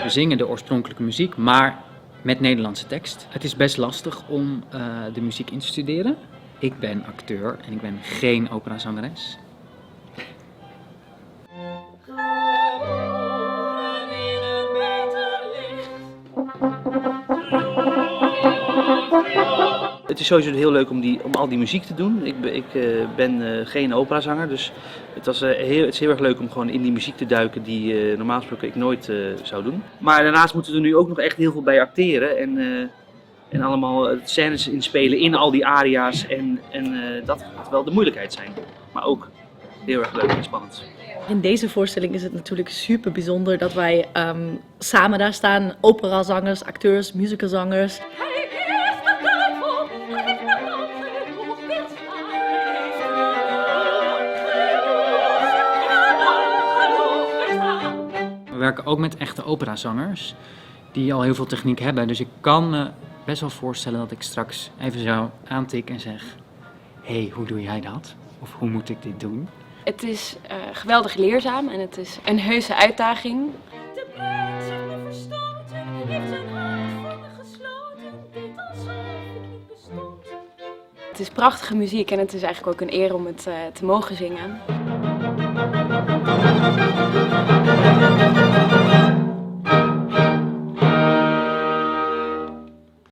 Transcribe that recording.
we zingen de oorspronkelijke muziek, maar met Nederlandse tekst. Het is best lastig om de muziek in te studeren. Ik ben acteur en ik ben geen operazangeres. Het is sowieso heel leuk om al die muziek te doen. Ik ben geen operazanger, dus het is heel erg leuk om gewoon in die muziek te duiken die normaal gesproken ik nooit zou doen. Maar daarnaast moeten we er nu ook nog echt heel veel bij acteren en allemaal scènes inspelen in al die aria's en dat gaat wel de moeilijkheid zijn. Maar ook heel erg leuk en spannend. In deze voorstelling is het natuurlijk super bijzonder dat wij samen daar staan. Operazangers, acteurs, musicalzangers. We werken ook met echte operazangers die al heel veel techniek hebben. Dus ik kan me best wel voorstellen dat ik straks even zo aantik en zeg: hey, hoe doe jij dat? Of hoe moet ik dit doen? Het is geweldig leerzaam en het is een heuse uitdaging. De bruid zegt me verstoten, heeft zijn hart voor me gesloten, deed alsof ik niet bestond. Het is prachtige muziek en het is eigenlijk ook een eer om het te mogen zingen.